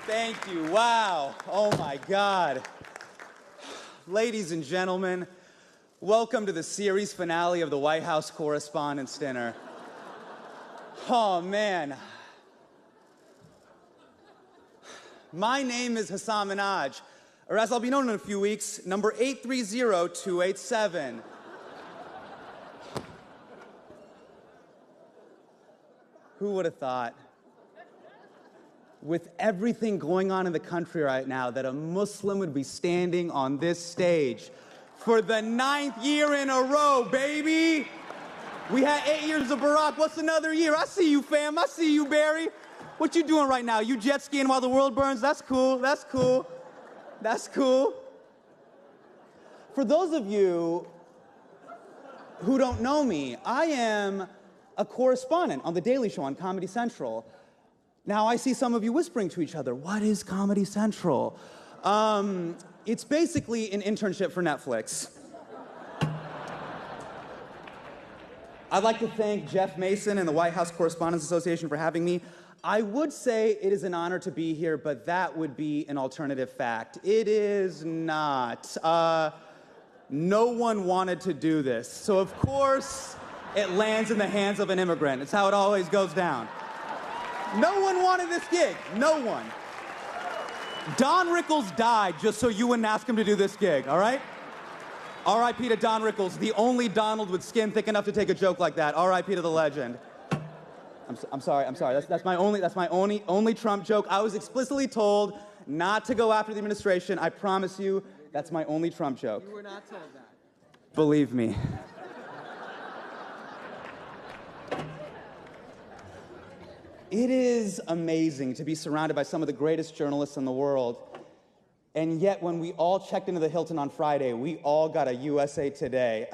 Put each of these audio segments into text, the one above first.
Thank you. Wow. Oh, my God. Ladies and gentlemen, welcome to the series finale of the White House Correspondents Dinner. Oh, man. My name is Hasan Minhaj, or as I'll be known in a few weeks, number 830287. Who would have thought, with everything going on in the country right now, that a Muslim would be standing on this stage for the 9th year in a row, baby? We had 8 years of Barack. What's another year? I see you, fam. I see you, Barry. What you doing right now? You jet skiing while the world burns? That's cool. That's cool. That's cool. For those of you who don't know me, I am a correspondent on The Daily Show on Comedy Central. Now, I see some of you whispering to each other, what is Comedy Central? It's basically an internship for Netflix. I'd like to thank Jeff Mason and the White House Correspondents Association for having me. I would say it is an honor to be here, but that would be an alternative fact. It is not. No one wanted to do this. So, of course, it lands in the hands of an immigrant. It's how it always goes down. No one wanted this gig. No one. Don Rickles died just so you wouldn't ask him to do this gig, all right? R.I.P. to Don Rickles, the only Donald with skin thick enough to take a joke like that. R.I.P. to the legend. I'm sorry. That's my only Trump joke. I was explicitly told not to go after the administration. I promise you, that's my only Trump joke. You were not told that. Believe me. It is amazing to be surrounded by some of the greatest journalists in the world. And yet, when we all checked into the Hilton on Friday, we all got a USA Today.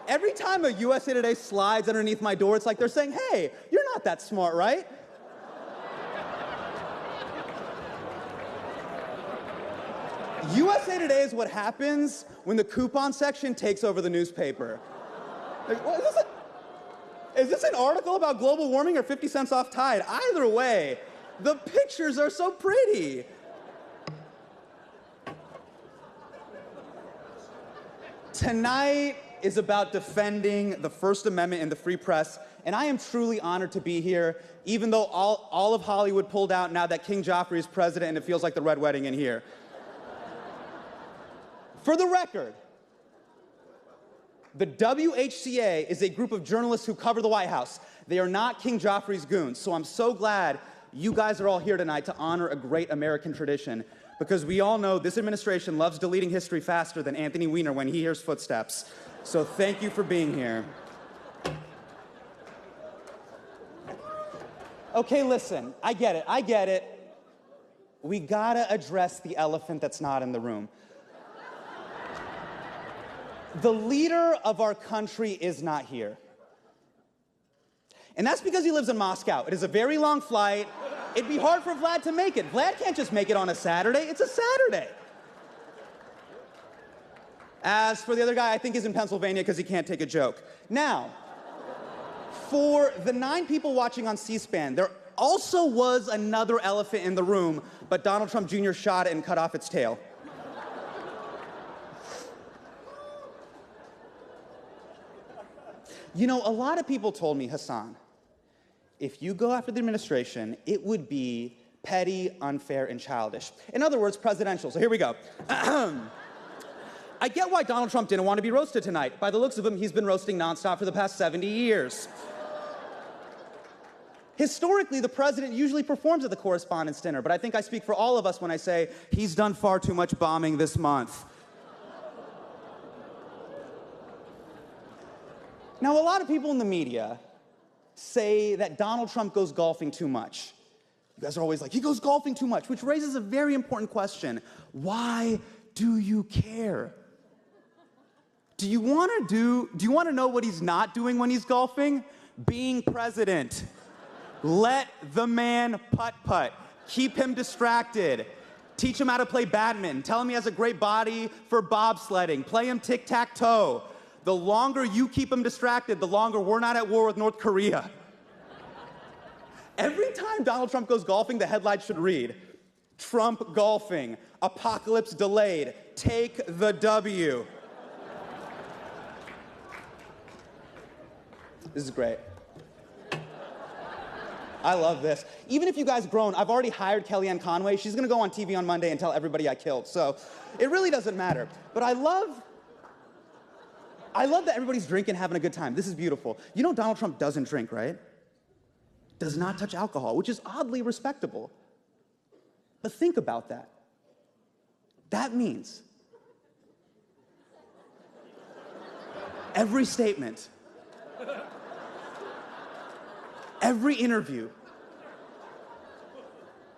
Every time a USA Today slides underneath my door, it's like they're saying, hey, you're not that smart, right? USA Today is what happens when the coupon section takes over the newspaper. Like, what, is this an article about global warming or 50 cents off Tide? Either way, the pictures are so pretty. Tonight is about defending the First Amendment and the free press, and I am truly honored to be here, even though all of Hollywood pulled out now that King Joffrey is president and it feels like the Red Wedding in here. For the record, the WHCA is a group of journalists who cover the White House. They are not King Joffrey's goons, so I'm so glad you guys are all here tonight to honor a great American tradition, because we all know this administration loves deleting history faster than Anthony Weiner when he hears footsteps. So thank you for being here. Okay, listen, I get it. We gotta address the elephant that's not in the room. The leader of our country is not here. And that's because he lives in Moscow. It is a very long flight. It'd be hard for Vlad to make it. Vlad can't just make it on a Saturday. It's a Saturday. As for the other guy, I think he's in Pennsylvania because he can't take a joke. Now, for the 9 people watching on C-SPAN, there also was another elephant in the room, but Donald Trump Jr. shot it and cut off its tail. You know, a lot of people told me, Hasan, if you go after the administration, it would be petty, unfair, and childish. In other words, presidential. So here we go. I get why Donald Trump didn't want to be roasted tonight. By the looks of him, he's been roasting nonstop for the past 70 years. Historically, the president usually performs at the Correspondents' Dinner, but I think I speak for all of us when I say he's done far too much bombing this month. Now, a lot of people in the media say that Donald Trump goes golfing too much. You guys are always like, he goes golfing too much, which raises a very important question. Why do you care? Do you want to know what he's not doing when he's golfing? Being president. Let the man putt-putt. Keep him distracted. Teach him how to play badminton. Tell him he has a great body for bobsledding. Play him tic-tac-toe. The longer you keep him distracted, the longer we're not at war with North Korea. Every time Donald Trump goes golfing, the headline should read, Trump golfing, apocalypse delayed, take the W. This is great. I love this. Even if you guys grown, I've already hired Kellyanne Conway. She's gonna go on TV on Monday and tell everybody I killed. So it really doesn't matter. But I love that everybody's drinking, having a good time. This is beautiful. You know Donald Trump doesn't drink, right? Does not touch alcohol, which is oddly respectable. But think about that. That means every statement, every interview,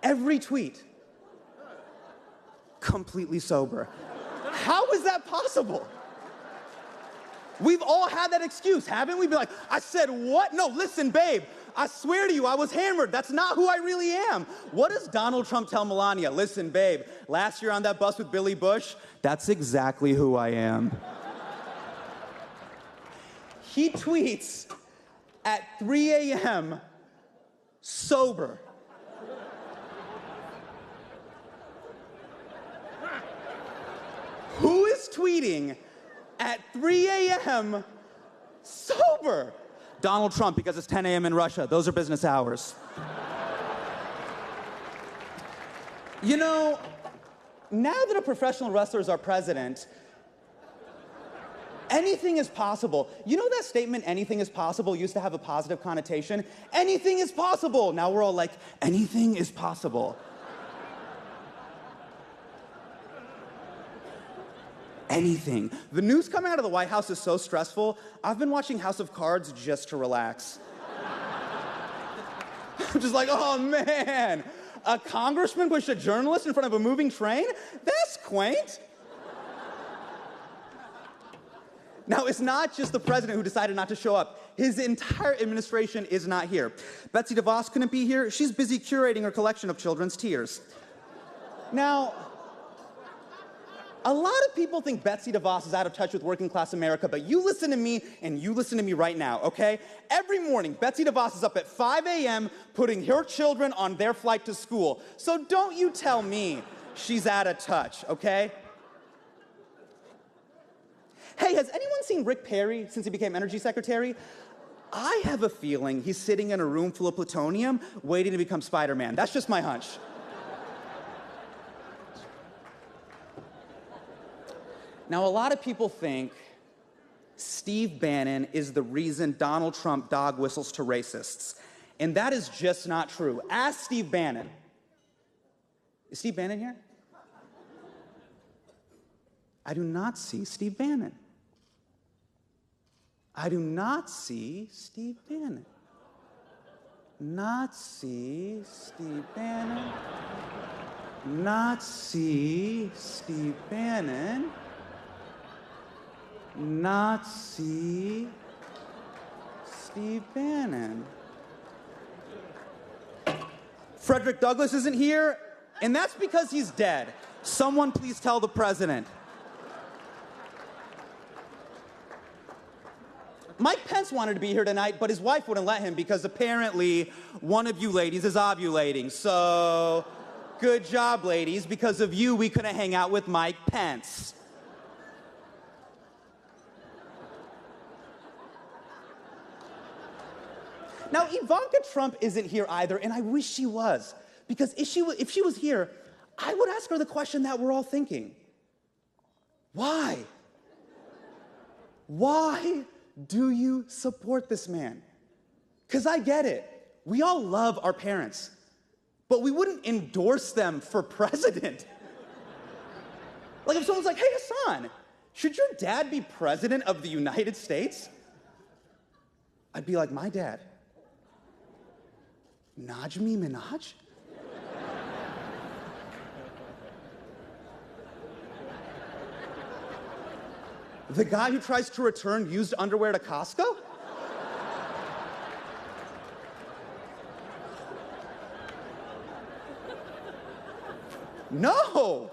every tweet, completely sober. How is that possible? We've all had that excuse, haven't we? Be like, I said what? No, listen, babe, I swear to you, I was hammered. That's not who I really am. What does Donald Trump tell Melania? Listen, babe, last year on that bus with Billy Bush, that's exactly who I am. He tweets at 3 a.m. sober. Who is tweeting at 3 a.m. sober? Donald Trump, because it's 10 a.m. in Russia. Those are business hours. You know, now that a professional wrestler is our president, anything is possible. You know that statement, anything is possible, used to have a positive connotation? Anything is possible. Now we're all like, anything is possible. Anything. The news coming out of the White House is so stressful, I've been watching House of Cards just to relax. I'm just like, oh man, a congressman pushed a journalist in front of a moving train? That's quaint. Now, it's not just the president who decided not to show up. His entire administration is not here. Betsy DeVos couldn't be here. She's busy curating her collection of children's tears. Now, a lot of people think Betsy DeVos is out of touch with working class America, but you listen to me and you listen to me right now, okay? Every morning, Betsy DeVos is up at 5 a.m. putting her children on their flight to school. So don't you tell me she's out of touch, okay? Hey, has anyone seen Rick Perry since he became energy secretary? I have a feeling he's sitting in a room full of plutonium waiting to become Spider-Man. That's just my hunch. Now, a lot of people think Steve Bannon is the reason Donald Trump dog whistles to racists. And that is just not true. Ask Steve Bannon. Is Steve Bannon here? I do not see Steve Bannon. I do not see Steve Bannon. Not see Steve Bannon. Not see Steve Bannon. Not see Steve Bannon. Frederick Douglass isn't here, and that's because he's dead. Someone please tell the president. Mike Pence wanted to be here tonight, but his wife wouldn't let him because apparently one of you ladies is ovulating. So, good job, ladies. Because of you, we couldn't hang out with Mike Pence. Now, Ivanka Trump isn't here either, and I wish she was. Because if she was here, I would ask her the question that we're all thinking. Why? Why do you support this man? Because I get it. We all love our parents, but we wouldn't endorse them for president. Like if someone's like, hey, Hasan, should your dad be president of the United States? I'd be like, my dad? Najmi Minhaj? The guy who tries to return used underwear to Costco? No!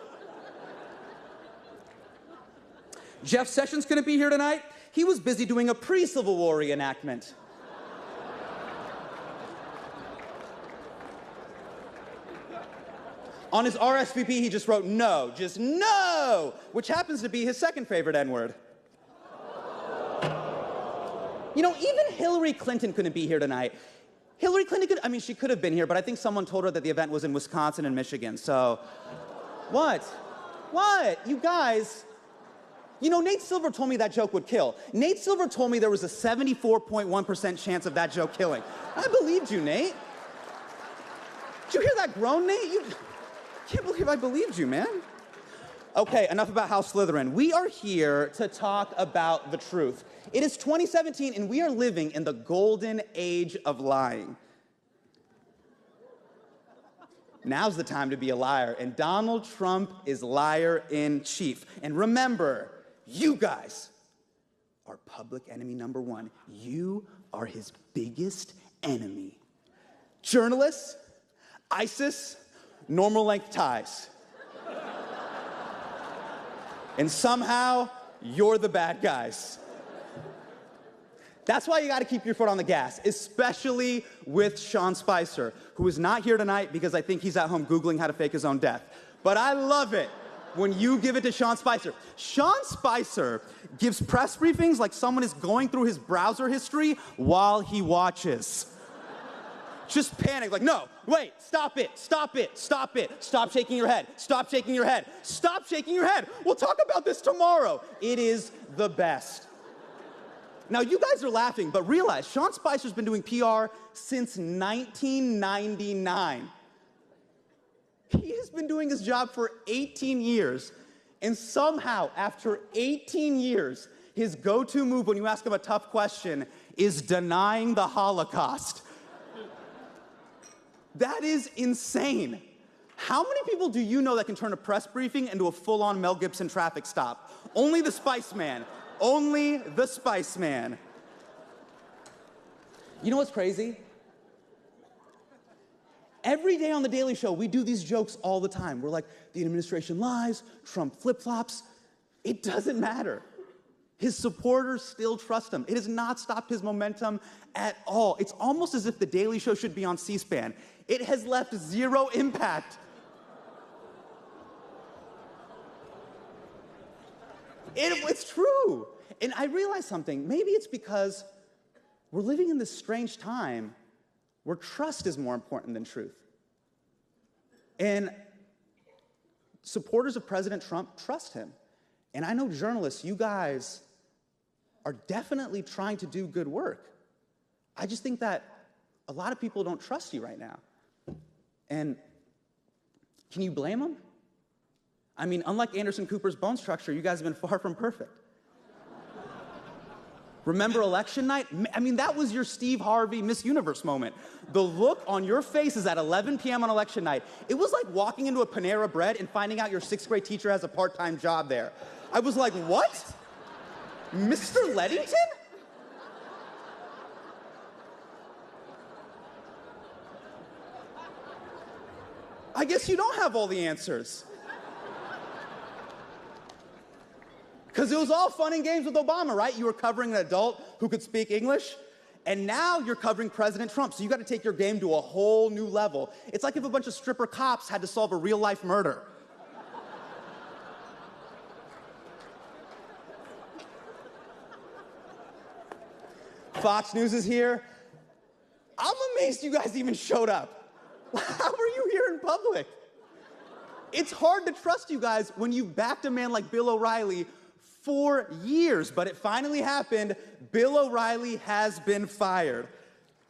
Jeff Sessions couldn't be here tonight. He was busy doing a pre-Civil War reenactment. On his RSVP, he just wrote no, just no, which happens to be his second favorite N-word. You know, even Hillary Clinton couldn't be here tonight. Hillary Clinton she could have been here, but I think someone told her that the event was in Wisconsin and Michigan, so. What? What? You guys, you know, Nate Silver told me that joke would kill. Nate Silver told me there was a 74.1% chance of that joke killing. I believed you, Nate. Did you hear that groan, Nate? You can't believe I believed you, man. Okay, enough about House Slytherin. We are here to talk about the truth. It is 2017, and we are living in the golden age of lying. Now's the time to be a liar, and Donald Trump is liar in chief. And remember, you guys are public enemy number one. You are his biggest enemy. Journalists, ISIS, normal length ties. And somehow, you're the bad guys. That's why you gotta keep your foot on the gas, especially with Sean Spicer, who is not here tonight because I think he's at home Googling how to fake his own death. But I love it when you give it to Sean Spicer. Sean Spicer gives press briefings like someone is going through his browser history while he watches. Just panic, like, no, wait, stop it, stop it, stop it, stop shaking your head, stop shaking your head, stop shaking your head. We'll talk about this tomorrow. It is the best. Now, you guys are laughing, but realize Sean Spicer's been doing PR since 1999. He has been doing his job for 18 years, and somehow, after 18 years, his go-to move when you ask him a tough question is denying the Holocaust. That is insane. How many people do you know that can turn a press briefing into a full-on Mel Gibson traffic stop? Only the Spice Man. Only the Spice Man. You know what's crazy? Every day on The Daily Show, we do these jokes all the time. We're like, the administration lies, Trump flip-flops. It doesn't matter. His supporters still trust him. It has not stopped his momentum at all. It's almost as if The Daily Show should be on C-SPAN. It has left zero impact. It's true. And I realized something. Maybe it's because we're living in this strange time where trust is more important than truth. And supporters of President Trump trust him. And I know journalists, you guys are definitely trying to do good work. I just think that a lot of people don't trust you right now. And can you blame them? I mean, unlike Anderson Cooper's bone structure, you guys have been far from perfect. Remember election night? I mean, that was your Steve Harvey Miss Universe moment. The look on your faces at 11 p.m. on election night, it was like walking into a Panera Bread and finding out your sixth grade teacher has a part-time job there. I was like, what? Mr. Leddington? I guess you don't have all the answers. Because it was all fun and games with Obama, right? You were covering an adult who could speak English, and now you're covering President Trump, so you got to take your game to a whole new level. It's like if a bunch of stripper cops had to solve a real-life murder. Fox News is here. I'm amazed you guys even showed up. How are you here in public? It's hard to trust you guys when you backed a man like Bill O'Reilly for years, but it finally happened. Bill O'Reilly has been fired.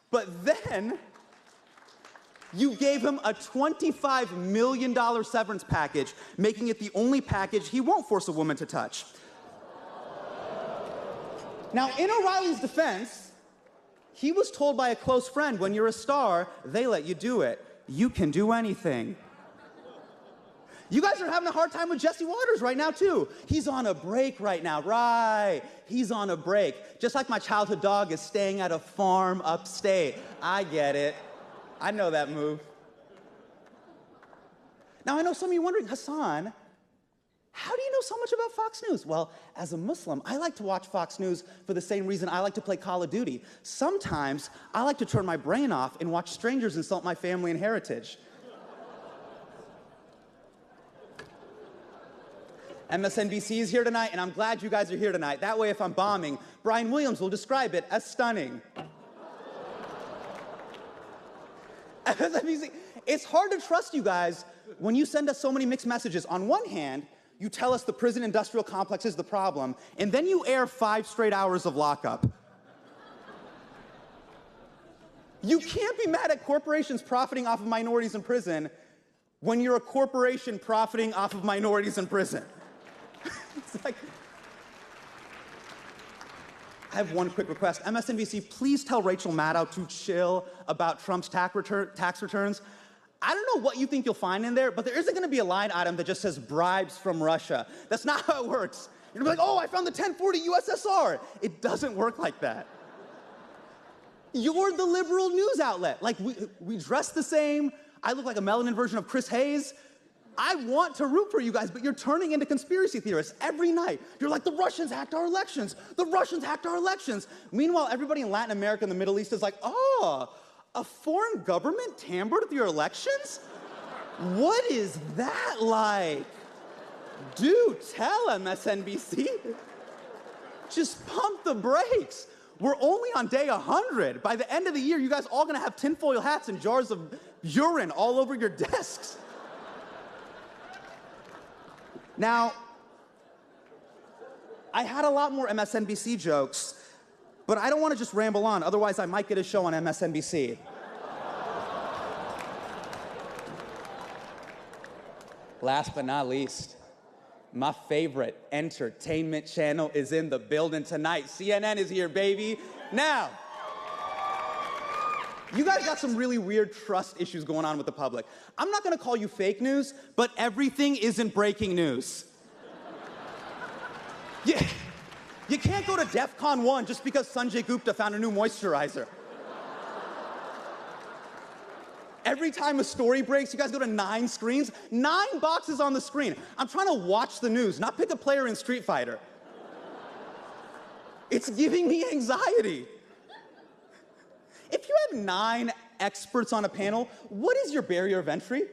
But then, you gave him a $25 million severance package, making it the only package he won't force a woman to touch. Now, in O'Reilly's defense, he was told by a close friend, when you're a star, they let you do it. You can do anything. You guys are having a hard time with Jesse Waters right now, too. He's on a break right now, right? He's on a break. Just like my childhood dog is staying at a farm upstate. I get it. I know that move. Now, I know some of you are wondering, Hasan, how do you know so much about Fox News? Well, as a Muslim, I like to watch Fox News for the same reason I like to play Call of Duty. Sometimes, I like to turn my brain off and watch strangers insult my family and heritage. MSNBC is here tonight, and I'm glad you guys are here tonight. That way, if I'm bombing, Brian Williams will describe it as stunning. MSNBC, it's hard to trust you guys when you send us so many mixed messages. On one hand, you tell us the prison industrial complex is the problem, and then you air 5 straight hours of lockup. You can't be mad at corporations profiting off of minorities in prison when you're a corporation profiting off of minorities in prison. It's like, I have one quick request. MSNBC, please tell Rachel Maddow to chill about Trump's tax returns. I don't know what you think you'll find in there, but there isn't going to be a line item that just says bribes from Russia. That's not how it works. You're going to be like, oh, I found the 1040 USSR. It doesn't work like that. You're the liberal news outlet. Like, we dress the same. I look like a melanin version of Chris Hayes. I want to root for you guys, but you're turning into conspiracy theorists every night. You're like, the Russians hacked our elections. The Russians hacked our elections. Meanwhile, everybody in Latin America and the Middle East is like, oh, a foreign government tampered with your elections? What is that like? Do tell, MSNBC. Just pump the brakes. We're only on day 100. By the end of the year, you guys all gonna have tinfoil hats and jars of urine all over your desks. Now, I had a lot more MSNBC jokes, but I don't want to just ramble on, otherwise I might get a show on MSNBC. Last but not least, my favorite entertainment channel is in the building tonight. CNN is here, baby. Now, you guys got some really weird trust issues going on with the public. I'm not gonna call you fake news, but everything isn't breaking news. You can't go to DEFCON 1 just because Sanjay Gupta found a new moisturizer. Every time a story breaks, you guys go to 9 screens, 9 boxes on the screen. I'm trying to watch the news, not pick a player in Street Fighter. It's giving me anxiety. If you have 9 experts on a panel, what is your barrier of entry?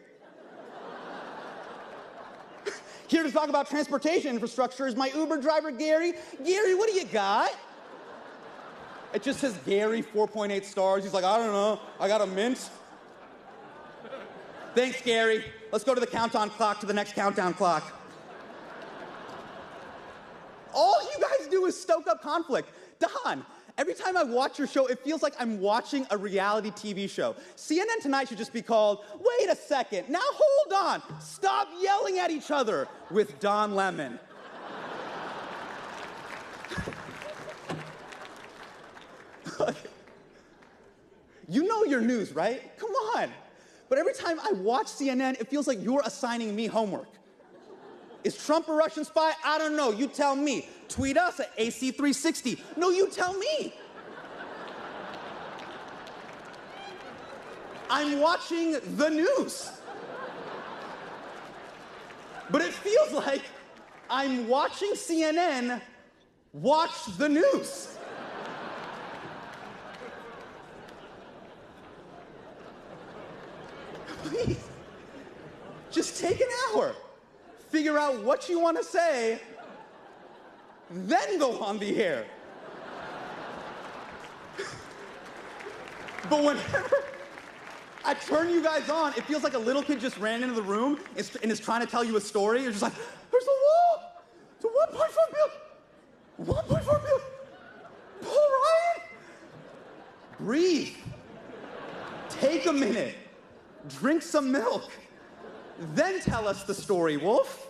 Here to talk about transportation infrastructure is my Uber driver, Gary. Gary, what do you got? It just says Gary, 4.8 stars. He's like, I don't know, I got a mint. Thanks, Gary. Let's go to the countdown clock, to the next countdown clock. All you guys do is stoke up conflict. Don, every time I watch your show, it feels like I'm watching a reality TV show. CNN Tonight should just be called, wait a second, now hold on, stop yelling at each other with Don Lemon. You know your news, right? Come on. But every time I watch CNN, it feels like you're assigning me homework. Is Trump a Russian spy? I don't know. You tell me. Tweet us at AC360. No, you tell me. I'm watching the news. But it feels like I'm watching CNN watch the news. Please, just take an hour. Figure out what you want to say, then go on the air. But whenever I turn you guys on, it feels like a little kid just ran into the room and is trying to tell you a story. You're just like, there's a wall. It's a 1.4 billion. 1.4 billion. Paul Ryan. Breathe. Take a minute. Drink some milk. Then tell us the story, Wolf.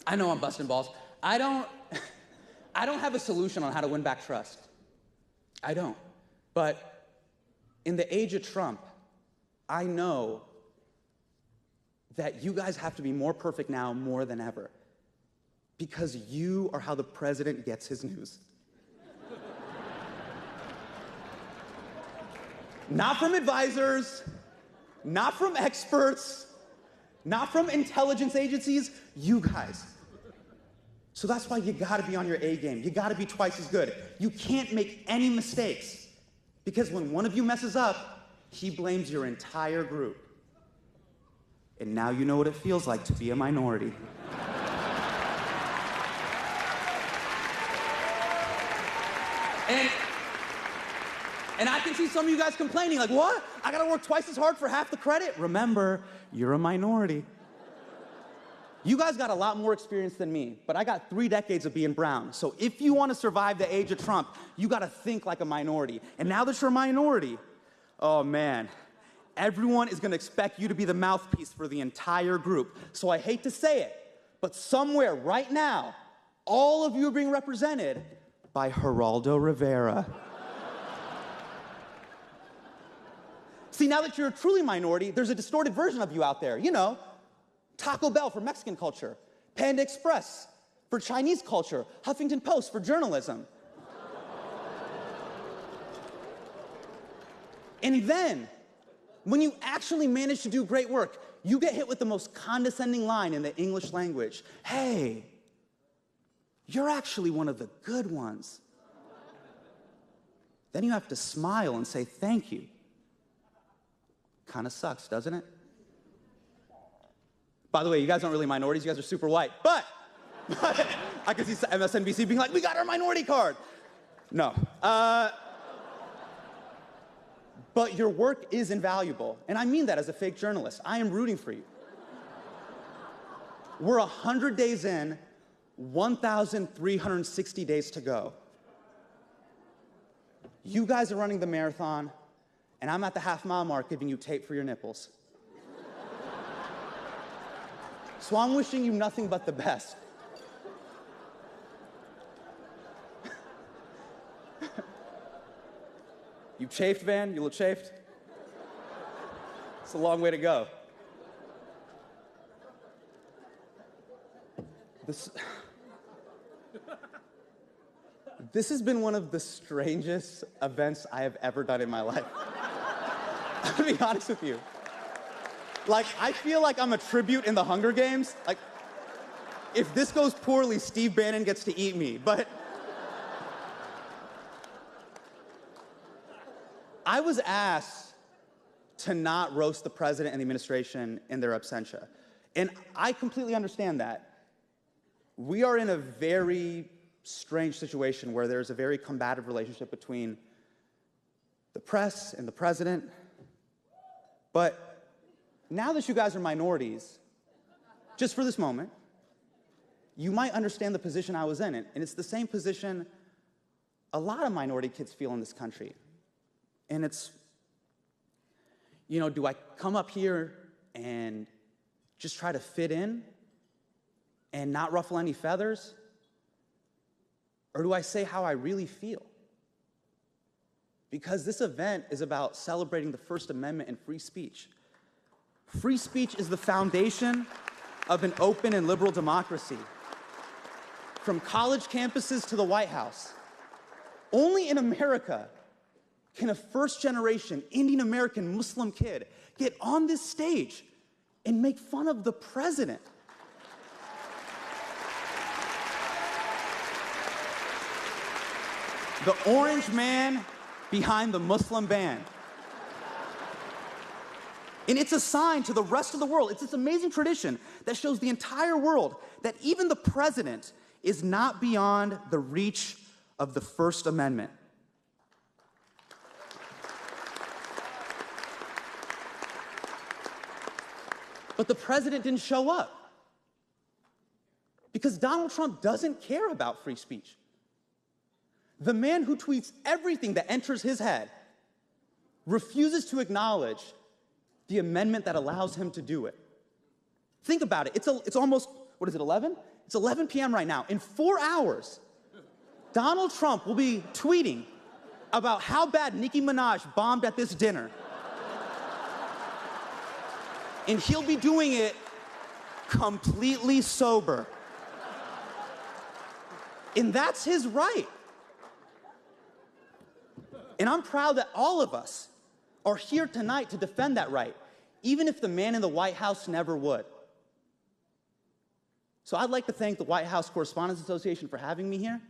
I know I'm busting balls. I don't have a solution on how to win back trust. I don't. But in the age of Trump, I know that you guys have to be more perfect now more than ever. Because you are how the president gets his news. Not from advisors, not from experts, not from intelligence agencies, you guys. So that's why you gotta be on your A game. You gotta be twice as good. You can't make any mistakes. Because when one of you messes up, he blames your entire group. And now you know what it feels like to be a minority. And I can see some of you guys complaining, like, what? I gotta work twice as hard for half the credit? Remember, you're a minority. You guys got a lot more experience than me, but I got 3 decades of being brown. So if you want to survive the age of Trump, you got to think like a minority. And now that you're a minority, oh man, everyone is going to expect you to be the mouthpiece for the entire group. So I hate to say it, but somewhere right now, all of you are being represented by Geraldo Rivera. See, now that you're a truly minority, there's a distorted version of you out there. You know, Taco Bell for Mexican culture, Panda Express for Chinese culture, Huffington Post for journalism. And then, when you actually manage to do great work, you get hit with the most condescending line in the English language. Hey, you're actually one of the good ones. Then you have to smile and say thank you. Kind of sucks, doesn't it? By the way, you guys aren't really minorities, you guys are super white. But I can see MSNBC being like, we got our minority card. No. But your work is invaluable. And I mean that as a fake journalist. I am rooting for you. We're 100 days in, 1,360 days to go. You guys are running the marathon, and I'm at the half-mile mark giving you tape for your nipples. So I'm wishing you nothing but the best. You chafed, Van? You look chafed? It's a long way to go. This has been one of the strangest events I have ever done in my life. I'm gonna be honest with you. Like, I feel like I'm a tribute in the Hunger Games. Like, if this goes poorly, Steve Bannon gets to eat me. But I was asked to not roast the president and the administration in their absentia. And I completely understand that. We are in a very strange situation where there's a very combative relationship between the press and the president. But now that you guys are minorities, just for this moment, you might understand the position I was in. And it's the same position a lot of minority kids feel in this country. And it's, you know, do I come up here and just try to fit in and not ruffle any feathers? Or do I say how I really feel? Because this event is about celebrating the First Amendment and free speech. Free speech is the foundation of an open and liberal democracy. From college campuses to the White House. Only in America can a first-generation Indian American Muslim kid get on this stage and make fun of the president. The orange man behind the Muslim band. And it's a sign to the rest of the world. It's this amazing tradition that shows the entire world that even the president is not beyond the reach of the First Amendment. But the president didn't show up because Donald Trump doesn't care about free speech. The man who tweets everything that enters his head refuses to acknowledge the amendment that allows him to do it. Think about it. It's almost, what is it, 11? It's 11 p.m. right now. In 4 hours, Donald Trump will be tweeting about how bad Nicki Minaj bombed at this dinner. And he'll be doing it completely sober. And that's his right. And I'm proud that all of us are here tonight to defend that right, even if the man in the White House never would. So I'd like to thank the White House Correspondents Association for having me here.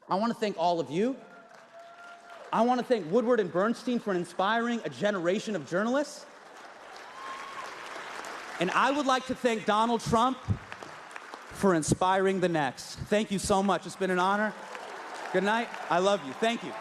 I want to thank all of you. I want to thank Woodward and Bernstein for inspiring a generation of journalists. And I would like to thank Donald Trump for inspiring the next. Thank you so much. It's been an honor. Good night. I love you. Thank you.